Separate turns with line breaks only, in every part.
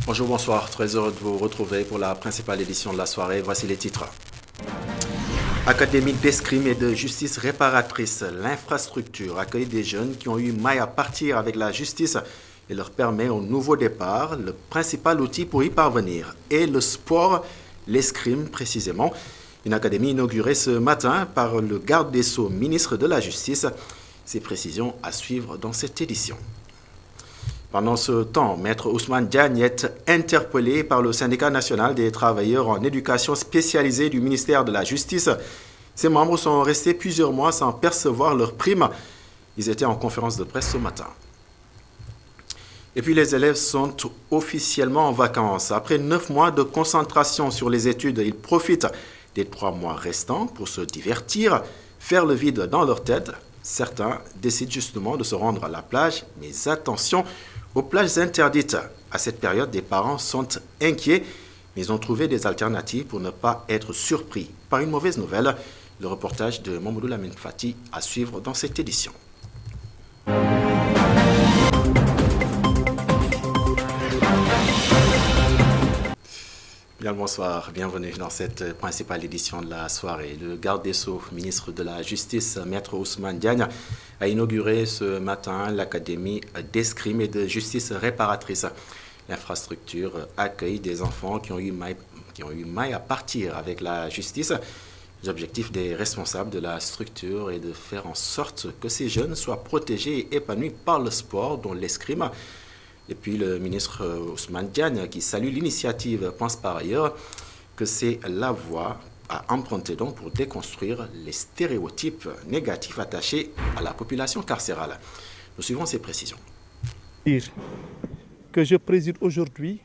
Bonjour, bonsoir. Très heureux de vous retrouver pour la principale édition de la soirée. Voici les titres. Académie d'escrime et de justice réparatrice. L'infrastructure accueille des jeunes qui ont eu maille à partir avec la justice et leur permet au nouveau départ le principal outil pour y parvenir. Et le sport, l'escrime précisément. Une académie inaugurée ce matin par le garde des Sceaux, ministre de la Justice. Ces précisions à suivre dans cette édition. Pendant ce temps, Maître Ousmane Diagne est interpellé par le syndicat national des travailleurs en éducation spécialisée du ministère de la Justice. Ses membres sont restés plusieurs mois sans percevoir leur prime. Ils étaient en conférence de presse ce matin. Et puis les élèves sont officiellement en vacances. Après 9 mois de concentration sur les études, ils profitent des 3 mois restants pour se divertir, faire le vide dans leur tête. Certains décident justement de se rendre à la plage, mais attention aux plages interdites. À cette période, des parents sont inquiets, mais ont trouvé des alternatives pour ne pas être surpris par une mauvaise nouvelle. Le reportage de Mamoudou Lamine Fati à suivre dans cette édition. Bien le bonsoir, bienvenue dans cette principale édition de la soirée. Le garde des Sceaux, ministre de la Justice, Maître Ousmane Diagne, a inauguré ce matin l'Académie d'escrime et de justice réparatrice. L'infrastructure accueille des enfants qui ont eu maille à partir avec la justice. L'objectif des responsables de la structure est de faire en sorte que ces jeunes soient protégés et épanouis par le sport, dont l'escrime. Et puis le ministre Ousmane Diagne, qui salue l'initiative, pense par ailleurs que c'est la voie à emprunter donc pour déconstruire les stéréotypes négatifs attachés à la population carcérale. Nous suivons ces précisions.
Que je préside aujourd'hui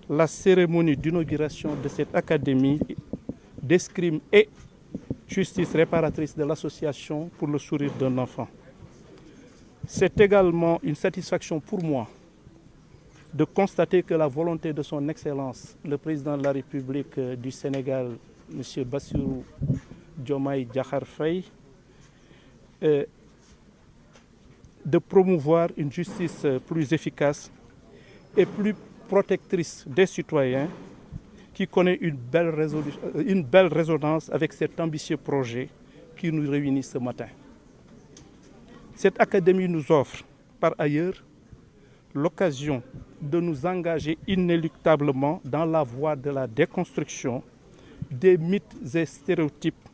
la cérémonie d'inauguration de cette académie d'escrime et justice réparatrice de l'association pour le sourire d'un enfant. C'est également une satisfaction pour moi de constater que la volonté de son Excellence, le président de la République du Sénégal, M. Bassirou Diomaye Diakhar Faye, de promouvoir une justice plus efficace et plus protectrice des citoyens, qui connaît une belle résonance avec cet ambitieux projet qui nous réunit ce matin. Cette académie nous offre, par ailleurs, l'occasion de nous engager inéluctablement dans la voie de la déconstruction des mythes et stéréotypes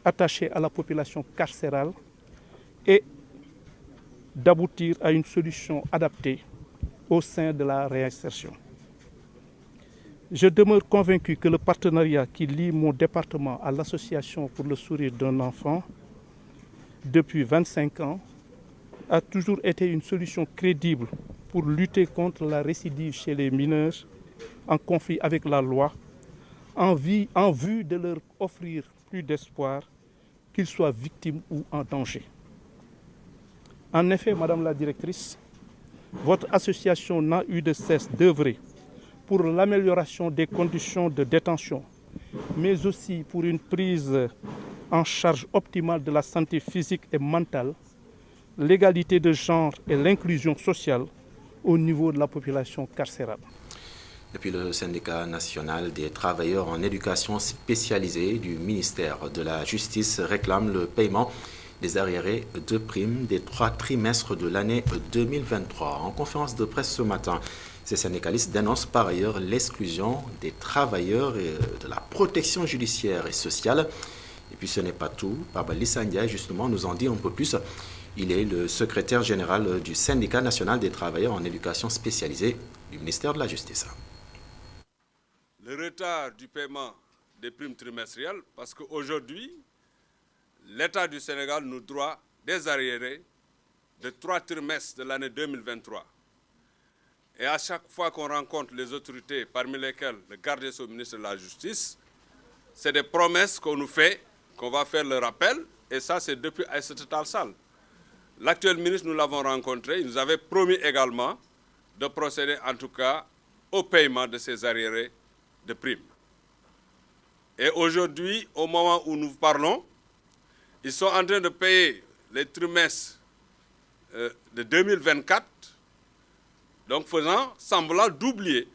attachés à la population carcérale et d'aboutir à une solution adaptée au sein de la réinsertion. Je demeure convaincu que le partenariat qui lie mon département à l'Association pour le sourire d'un enfant depuis 25 ans a toujours été une solution crédible pour lutter contre la récidive chez les mineurs en conflit avec la loi, en vue de leur offrir plus d'espoir, qu'ils soient victimes ou en danger. En effet, Madame la Directrice, votre association n'a eu de cesse d'œuvrer pour l'amélioration des conditions de détention, mais aussi pour une prise en charge optimale de la santé physique et mentale, l'égalité de genre et l'inclusion sociale au niveau de la population carcérale.
Et puis le syndicat national des travailleurs en éducation spécialisée du ministère de la Justice réclame le paiement des arriérés de primes des 3 trimestres de l'année 2023. En conférence de presse ce matin, ces syndicalistes dénoncent par ailleurs l'exclusion des travailleurs et de la protection judiciaire et sociale. Et puis ce n'est pas tout. Baba Lissandia, justement, nous en dit un peu plus. Il est le secrétaire général du syndicat national des travailleurs en éducation spécialisée du ministère de la Justice.
Le retard du paiement des primes trimestrielles, parce qu'aujourd'hui, l'État du Sénégal nous doit des arriérés de 3 trimestres de l'année 2023. Et à chaque fois qu'on rencontre les autorités, parmi lesquelles le garde des Sceaux, ministre de la Justice, c'est des promesses qu'on nous fait, qu'on va faire le rappel, et ça c'est depuis Aïssata Tall Sall. L'actuel ministre, nous l'avons rencontré, il nous avait promis également de procéder en tout cas au paiement de ces arriérés de primes. Et aujourd'hui, au moment où nous parlons, ils sont en train de payer les trimestres de 2024, donc faisant semblant d'oublier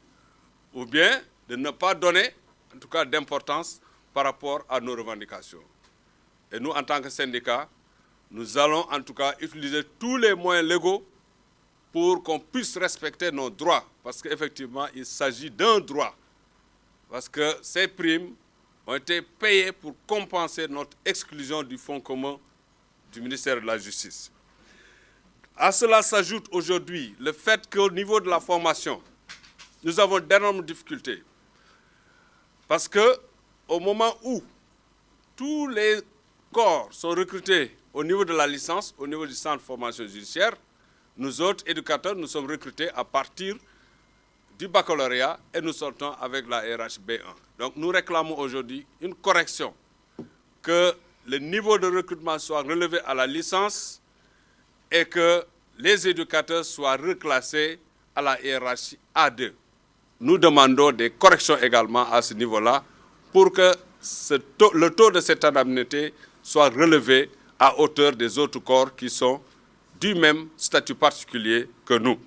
ou bien de ne pas donner, en tout cas, d'importance par rapport à nos revendications. Et nous, en tant que syndicat, nous allons en tout cas utiliser tous les moyens légaux pour qu'on puisse respecter nos droits. Parce qu'effectivement, il s'agit d'un droit. Parce que ces primes ont été payées pour compenser notre exclusion du fonds commun du ministère de la Justice. À cela s'ajoute aujourd'hui le fait qu'au niveau de la formation, nous avons d'énormes difficultés. Parce qu'au moment où tous les corps sont recrutés au niveau de la licence, au niveau du centre de formation judiciaire, nous autres éducateurs, nous sommes recrutés à partir du baccalauréat et nous sortons avec la RH B1. Donc nous réclamons aujourd'hui une correction, que le niveau de recrutement soit relevé à la licence et que les éducateurs soient reclassés à la hiérarchie A2. Nous demandons des corrections également à ce niveau-là pour que le taux de cette indemnité soit relevé à hauteur des autres corps qui sont du même statut particulier que nous.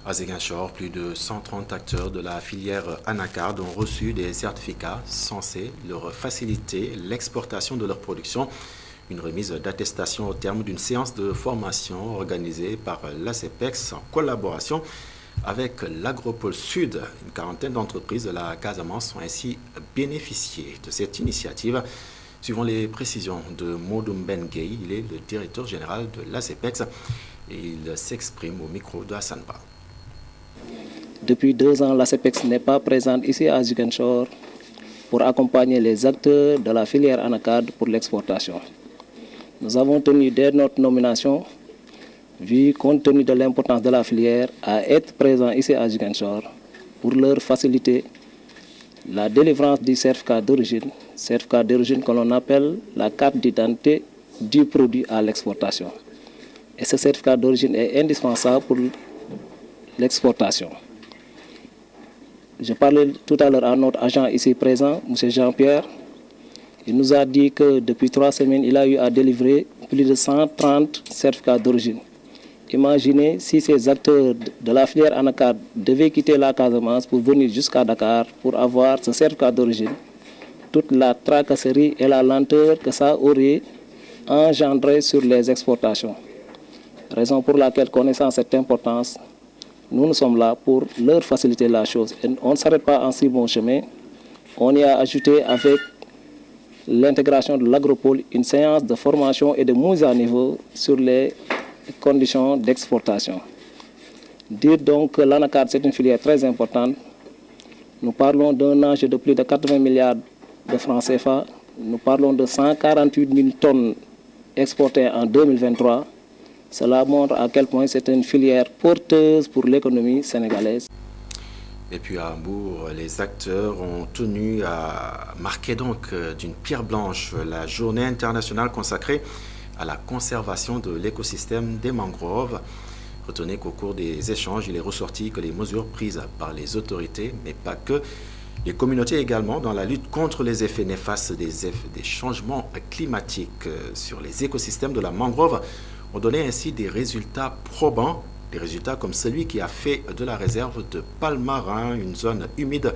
À Ziguinchor, plus de 130 acteurs de la filière anacarde ont reçu des certificats censés leur faciliter l'exportation de leur production. Une remise d'attestation au terme d'une séance de formation organisée par l'ACEPEX en collaboration avec l'Agropole Sud. Une quarantaine d'entreprises de la Casamance ont ainsi bénéficié de cette initiative. Suivant les précisions de Modou Benguei, il est le directeur général de l'ACEPEX et il s'exprime au micro de Hassan Ba.
Depuis 2 ans, l'ACEPEX n'est pas présente ici à Ziguinchor pour accompagner les acteurs de la filière anacarde pour l'exportation. Nous avons tenu dès notre nomination, vu compte tenu de l'importance de la filière, à être présents ici à Ziguinchor pour leur faciliter la délivrance du certificat d'origine que l'on appelle la carte d'identité du produit à l'exportation. Et ce certificat d'origine est indispensable pour l'exportation. Je parlais tout à l'heure à notre agent ici présent, M. Jean-Pierre. Il nous a dit que depuis 3 semaines, il a eu à délivrer plus de 130 certificats d'origine. Imaginez si ces acteurs de la filière anacarde devaient quitter la Casamance pour venir jusqu'à Dakar pour avoir ce certificat d'origine. Toute la tracasserie et la lenteur que ça aurait engendré sur les exportations. Raison pour laquelle, connaissant cette importance, nous sommes là pour leur faciliter la chose. Et on ne s'arrête pas en si bon chemin. On y a ajouté avec l'intégration de l'Agropole une séance de formation et de mise à niveau sur les conditions d'exportation. Dire donc que l'anacarde c'est une filière très importante. Nous parlons d'un enjeu de plus de 80 milliards de francs CFA. Nous parlons de 148 000 tonnes exportées en 2023. Cela montre à quel point c'est une filière porteuse pour l'économie sénégalaise.
Et puis à Hambourg, les acteurs ont tenu à marquer donc d'une pierre blanche la journée internationale consacrée à la conservation de l'écosystème des mangroves. Retenez qu'au cours des échanges, il est ressorti que les mesures prises par les autorités, mais pas que, les communautés également dans la lutte contre les effets néfastes des changements climatiques sur les écosystèmes de la mangrove ont donné ainsi des résultats probants, des résultats comme celui qui a fait de la réserve de Palmarin une zone humide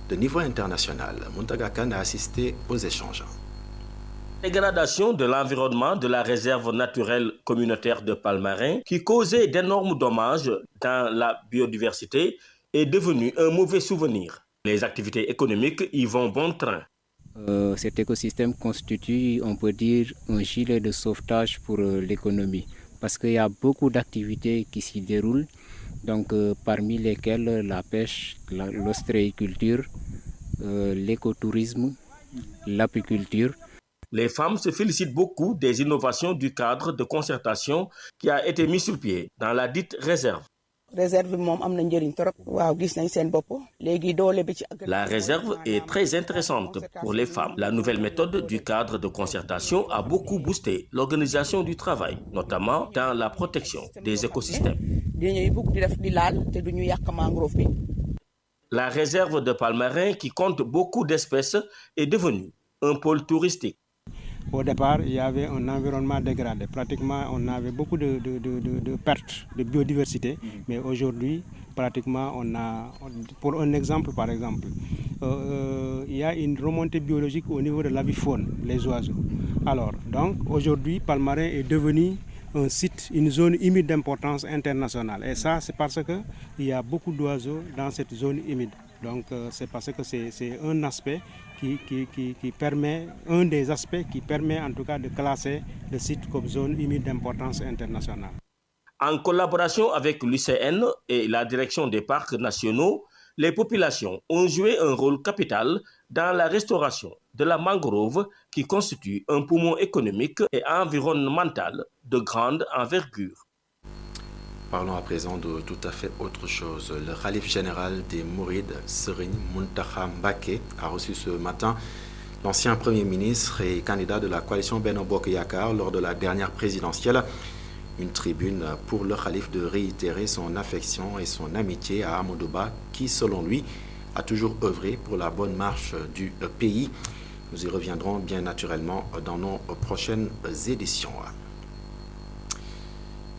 de niveau international. Muntaga Khan a assisté aux échanges.
Dégradation de l'environnement de la réserve naturelle communautaire de Palmarin, qui causait d'énormes dommages dans la biodiversité, est devenu un mauvais souvenir. Les activités économiques y vont bon train.
Cet écosystème constitue, on peut dire, un gilet de sauvetage pour l'économie, parce qu'il y a beaucoup d'activités qui s'y déroulent, donc parmi lesquelles la pêche, l'ostréiculture, l'écotourisme, l'apiculture.
Les femmes se félicitent beaucoup des innovations du cadre de concertation qui a été mis sur pied dans la dite réserve. La réserve est très intéressante pour les femmes. La nouvelle méthode du cadre de concertation a beaucoup boosté l'organisation du travail, notamment dans la protection des écosystèmes. La réserve de Palmarin, qui compte beaucoup d'espèces, est devenue un pôle touristique.
Au départ, il y avait un environnement dégradé. Pratiquement, on avait beaucoup de pertes de biodiversité. Mais aujourd'hui, pratiquement pour un exemple par exemple, il y a une remontée biologique au niveau de l'avifaune, les oiseaux. Alors, donc aujourd'hui, Palmarin est devenu un site, une zone humide d'importance internationale. Et ça, c'est parce qu'il y a beaucoup d'oiseaux dans cette zone humide. Donc c'est parce que c'est un aspect qui permet, un des aspects qui permet en tout cas de classer le site comme zone humide d'importance internationale.
En collaboration avec l'UCN et la direction des parcs nationaux, les populations ont joué un rôle capital dans la restauration de la mangrove qui constitue un poumon économique et environnemental de grande envergure.
Parlons à présent de tout à fait autre chose. Le khalife général des Mourides, Serigne Mountakha Mbacké, a reçu ce matin l'ancien Premier ministre et candidat de la coalition Benno Bokk Yakaar lors de la dernière présidentielle. Une tribune pour le khalife de réitérer son affection et son amitié à Amadou Ba, qui, selon lui, a toujours œuvré pour la bonne marche du pays. Nous y reviendrons bien naturellement dans nos prochaines éditions.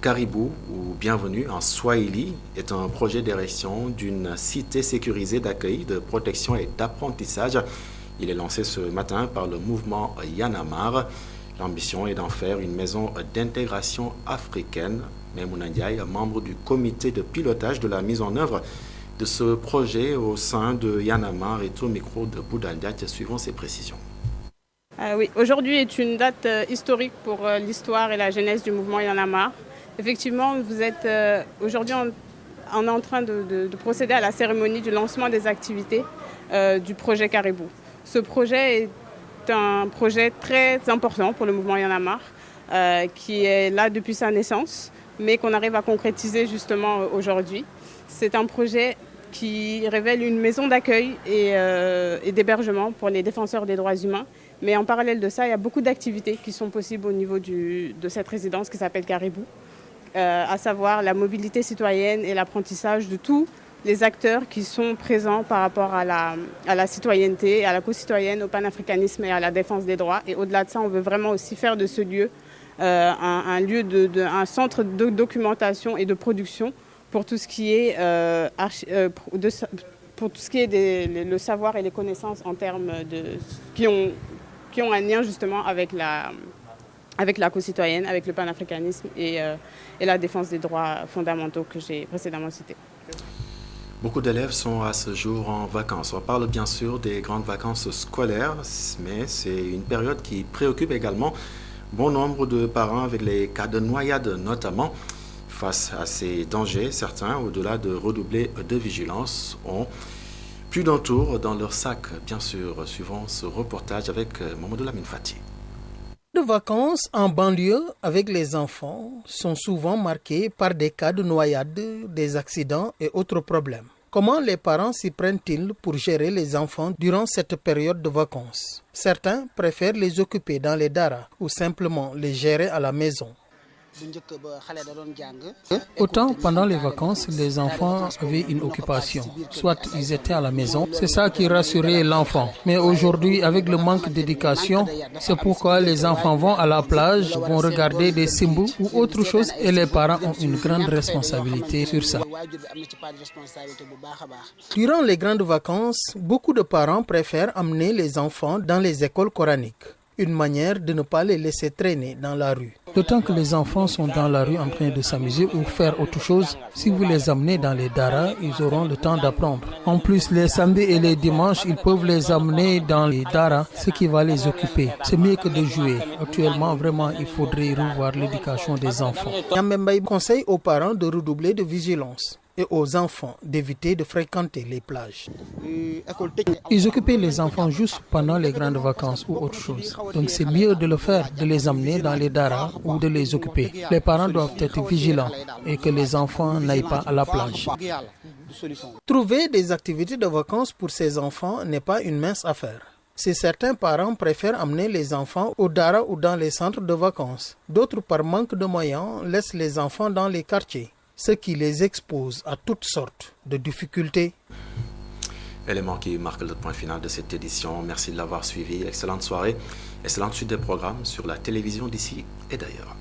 Caribou, ou Bienvenue en Swahili, est un projet d'érection d'une cité sécurisée d'accueil, de protection et d'apprentissage. Il est lancé ce matin par le mouvement Y'en a marre. L'ambition est d'en faire une maison d'intégration africaine. Maimouna Ndiaye, membre du comité de pilotage de la mise en œuvre de ce projet au sein de Y'en a marre, est au micro de Bouddha Ndiaye, suivant ses précisions.
Oui, aujourd'hui est une date historique pour l'histoire et la jeunesse du mouvement Y'en a marre. Effectivement, vous êtes aujourd'hui en train de procéder à la cérémonie du lancement des activités du projet Caribou. Ce projet est un projet très important pour le mouvement Y'en a marre, qui est là depuis sa naissance, mais qu'on arrive à concrétiser justement aujourd'hui. C'est un projet qui révèle une maison d'accueil et d'hébergement pour les défenseurs des droits humains. Mais en parallèle de ça, il y a beaucoup d'activités qui sont possibles au niveau de cette résidence qui s'appelle Caribou. À savoir la mobilité citoyenne et l'apprentissage de tous les acteurs qui sont présents par rapport à la citoyenneté, à la co-citoyenne, au panafricanisme et à la défense des droits. Et au-delà de ça, on veut vraiment aussi faire de ce lieu un centre de documentation et de production pour tout ce qui est, le savoir et les connaissances en termes qui ont un lien justement avec la co-citoyenne, avec le panafricanisme et la défense des droits fondamentaux que j'ai précédemment cités.
Beaucoup d'élèves sont à ce jour en vacances. On parle bien sûr des grandes vacances scolaires, mais c'est une période qui préoccupe également bon nombre de parents avec les cas de noyade notamment. Face à ces dangers, certains, au-delà de redoubler de vigilance, ont plus d'un tour dans leur sac, bien sûr, suivant ce reportage avec Mamadou Lamine Fati.
De vacances en banlieue avec les enfants sont souvent marquées par des cas de noyade, des accidents et autres problèmes. Comment les parents s'y prennent-ils pour gérer les enfants durant cette période de vacances? Certains préfèrent les occuper dans les daras ou simplement les gérer à la maison.
Autant pendant les vacances, les enfants avaient une occupation. Soit ils étaient à la maison, c'est ça qui rassurait l'enfant. Mais aujourd'hui, avec le manque d'éducation, c'est pourquoi les enfants vont à la plage, vont regarder des simbous ou autre chose et les parents ont une grande responsabilité sur ça.
Durant les grandes vacances, beaucoup de parents préfèrent amener les enfants dans les écoles coraniques. Une manière de ne pas les laisser traîner dans la rue.
D'autant que les enfants sont dans la rue en train de s'amuser ou faire autre chose, si vous les amenez dans les daras, ils auront le temps d'apprendre. En plus, les samedis et les dimanches, ils peuvent les amener dans les daras, ce qui va les occuper. C'est mieux que de jouer. Actuellement, vraiment, il faudrait revoir l'éducation des enfants.
Yamembaï conseille aux parents de redoubler de vigilance et aux enfants d'éviter de fréquenter les plages.
Ils occupaient les enfants juste pendant les grandes vacances ou autre chose. Donc c'est mieux de le faire, de les amener dans les daras ou de les occuper. Les parents doivent être vigilants et que les enfants n'aillent pas à la plage.
Trouver des activités de vacances pour ces enfants n'est pas une mince affaire. Si certains parents préfèrent amener les enfants au dara ou dans les centres de vacances, d'autres par manque de moyens laissent les enfants dans les quartiers, ce qui les expose à toutes sortes de difficultés.
Élément qui marque le point final de cette édition. Merci de l'avoir suivi. Excellente soirée, excellente suite des programmes sur la télévision d'ici et d'ailleurs.